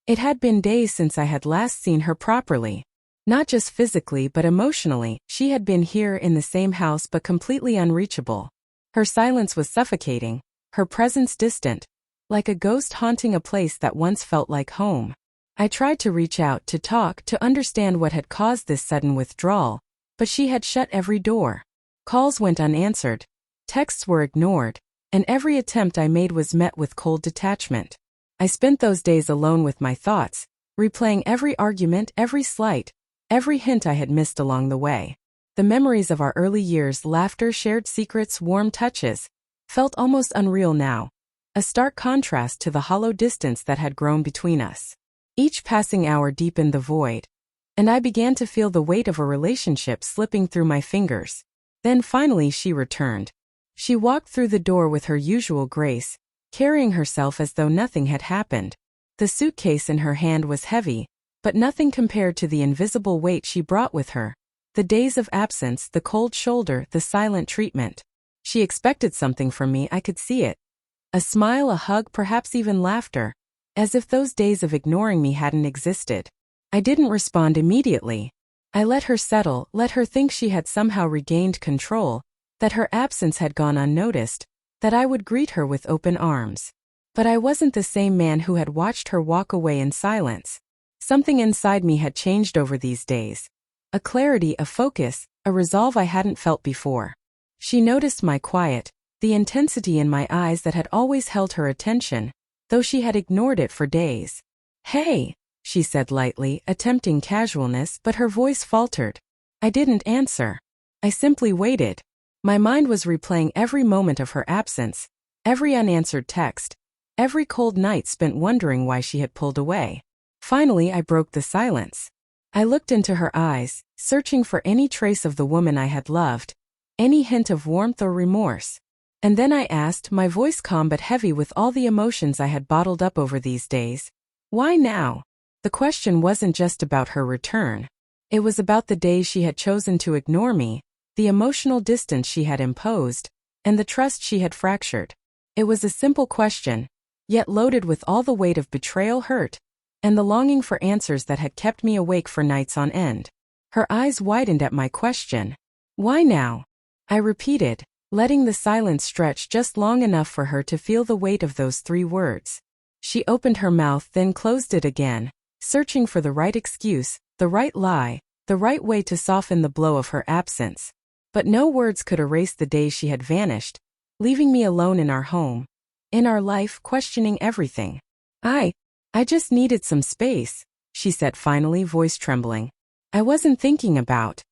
It had been days since I had last seen her properly. Not just physically but emotionally, she had been here in the same house but completely unreachable. Her silence was suffocating, her presence distant, like a ghost haunting a place that once felt like home. I tried to reach out, to talk, to understand what had caused this sudden withdrawal, but she had shut every door. Calls went unanswered, texts were ignored, and every attempt I made was met with cold detachment. I spent those days alone with my thoughts, replaying every argument, every slight, every hint I had missed along the way. The memories of our early years, laughter, shared secrets, warm touches, felt almost unreal now, a stark contrast to the hollow distance that had grown between us. Each passing hour deepened the void, and I began to feel the weight of a relationship slipping through my fingers. Then finally she returned. She walked through the door with her usual grace, carrying herself as though nothing had happened. The suitcase in her hand was heavy, but nothing compared to the invisible weight she brought with her. The days of absence, the cold shoulder, the silent treatment. She expected something from me, I could see it. A smile, a hug, perhaps even laughter, as if those days of ignoring me hadn't existed. I didn't respond immediately. I let her settle, let her think she had somehow regained control, that her absence had gone unnoticed, that I would greet her with open arms. But I wasn't the same man who had watched her walk away in silence. Something inside me had changed over these days. A clarity, a focus, a resolve I hadn't felt before. She noticed my quiet, the intensity in my eyes that had always held her attention, though she had ignored it for days. "Hey," she said lightly, attempting casualness, but her voice faltered. I didn't answer. I simply waited. My mind was replaying every moment of her absence, every unanswered text, every cold night spent wondering why she had pulled away. Finally, I broke the silence. I looked into her eyes, searching for any trace of the woman I had loved, any hint of warmth or remorse. And then I asked, my voice calm but heavy with all the emotions I had bottled up over these days, "Why now?" The question wasn't just about her return. It was about the days she had chosen to ignore me, the emotional distance she had imposed, and the trust she had fractured. It was a simple question, yet loaded with all the weight of betrayal, hurt, and the longing for answers that had kept me awake for nights on end. Her eyes widened at my question. "Why now?" I repeated, letting the silence stretch just long enough for her to feel the weight of those 3 words. She opened her mouth, then closed it again, searching for the right excuse, the right lie, the right way to soften the blow of her absence. But no words could erase the days she had vanished, leaving me alone in our home, in our life, questioning everything. I just needed some space," she said finally, voice trembling. I wasn't thinking about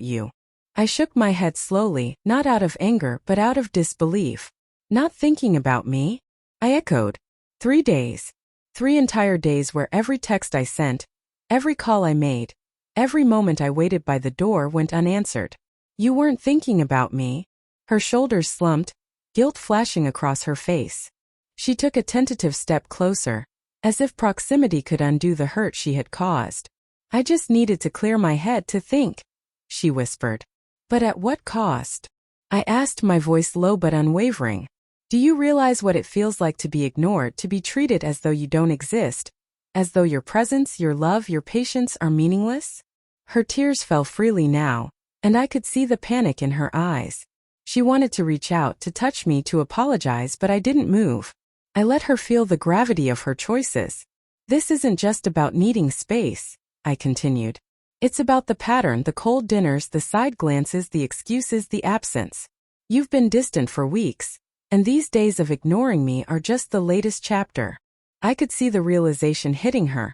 you." I shook my head slowly, not out of anger but out of disbelief. "Not thinking about me?" I echoed. 3 days. 3 entire days where every text I sent, every call I made, every moment I waited by the door went unanswered. "You weren't thinking about me?" Her shoulders slumped, guilt flashing across her face. She took a tentative step closer, as if proximity could undo the hurt she had caused. "I just needed to clear my head to think," she whispered. "But at what cost?" I asked, my voice low but unwavering. "Do you realize what it feels like to be ignored, to be treated as though you don't exist, as though your presence, your love, your patience are meaningless?" Her tears fell freely now, and I could see the panic in her eyes. She wanted to reach out, to touch me, to apologize, but I didn't move. I let her feel the gravity of her choices. "This isn't just about needing space," I continued. "It's about the pattern, the cold dinners, the side glances, the excuses, the absence. You've been distant for weeks, and these days of ignoring me are just the latest chapter." I could see the realization hitting her,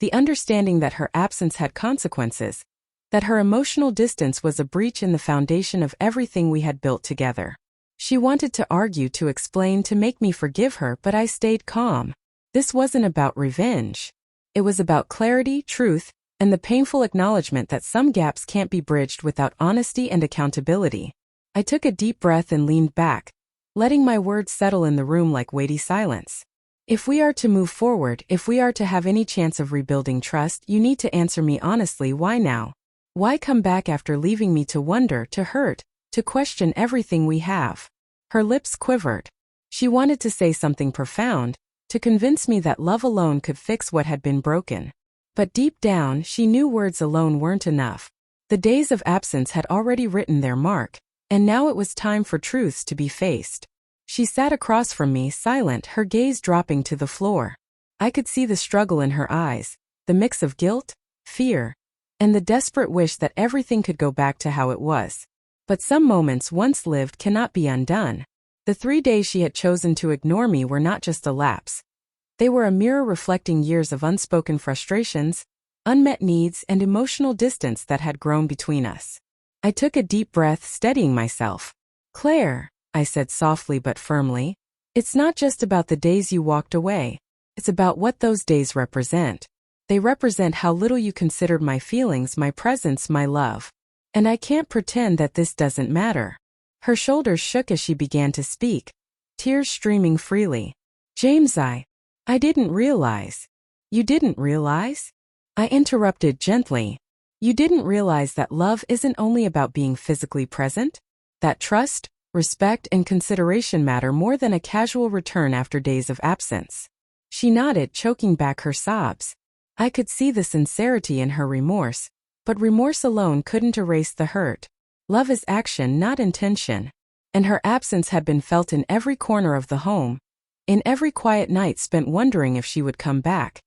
the understanding that her absence had consequences, that her emotional distance was a breach in the foundation of everything we had built together. She wanted to argue, to explain, to make me forgive her, but I stayed calm. This wasn't about revenge. It was about clarity, truth, and the painful acknowledgement that some gaps can't be bridged without honesty and accountability. I took a deep breath and leaned back, letting my words settle in the room like weighty silence. "If we are to move forward, if we are to have any chance of rebuilding trust, you need to answer me honestly. Why now? Why come back after leaving me to wonder, to hurt, to question everything we have?" Her lips quivered. She wanted to say something profound, to convince me that love alone could fix what had been broken. But deep down, she knew words alone weren't enough. The days of absence had already written their mark, and now it was time for truths to be faced. She sat across from me, silent, her gaze dropping to the floor. I could see the struggle in her eyes, the mix of guilt, fear, and the desperate wish that everything could go back to how it was. But some moments once lived cannot be undone. The 3 days she had chosen to ignore me were not just a lapse. They were a mirror reflecting years of unspoken frustrations, unmet needs, and emotional distance that had grown between us. I took a deep breath, steadying myself. "Claire," I said softly but firmly, "it's not just about the days you walked away. It's about what those days represent. They represent how little you considered my feelings, my presence, my love. And I can't pretend that this doesn't matter." Her shoulders shook as she began to speak, tears streaming freely. "James, I didn't realize." "You didn't realize?" I interrupted gently. "You didn't realize that love isn't only about being physically present? That trust, respect, and consideration matter more than a casual return after days of absence." She nodded, choking back her sobs. I could see the sincerity in her remorse, but remorse alone couldn't erase the hurt. Love is action, not intention. And her absence had been felt in every corner of the home, in every quiet night spent wondering if she would come back,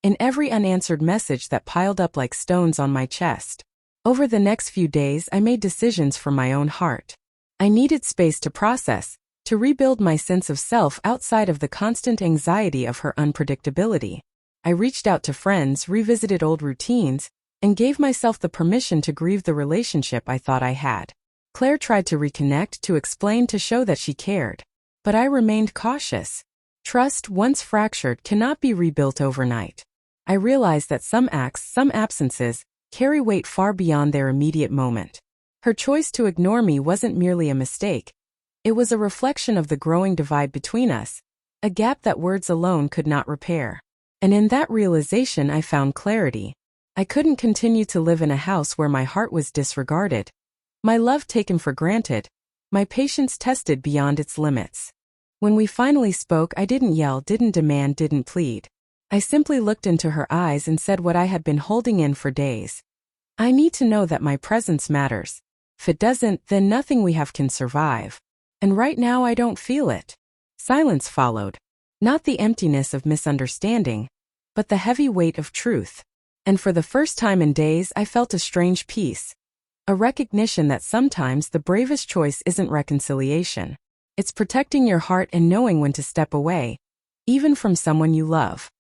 in every unanswered message that piled up like stones on my chest. Over the next few days, I made decisions from my own heart. I needed space to process, to rebuild my sense of self outside of the constant anxiety of her unpredictability. I reached out to friends, revisited old routines, and gave myself the permission to grieve the relationship I thought I had. Claire tried to reconnect, to explain, to show that she cared. But I remained cautious. Trust, once fractured, cannot be rebuilt overnight. I realized that some acts, some absences, carry weight far beyond their immediate moment. Her choice to ignore me wasn't merely a mistake. It was a reflection of the growing divide between us, a gap that words alone could not repair. And in that realization I found clarity. I couldn't continue to live in a house where my heart was disregarded, my love taken for granted, my patience tested beyond its limits. When we finally spoke, I didn't yell, didn't demand, didn't plead. I simply looked into her eyes and said what I had been holding in for days. "I need to know that my presence matters. If it doesn't, then nothing we have can survive. And right now I don't feel it." Silence followed. Not the emptiness of misunderstanding, but the heavy weight of truth. And for the first time in days, I felt a strange peace. A recognition that sometimes the bravest choice isn't reconciliation. It's protecting your heart and knowing when to step away, even from someone you love.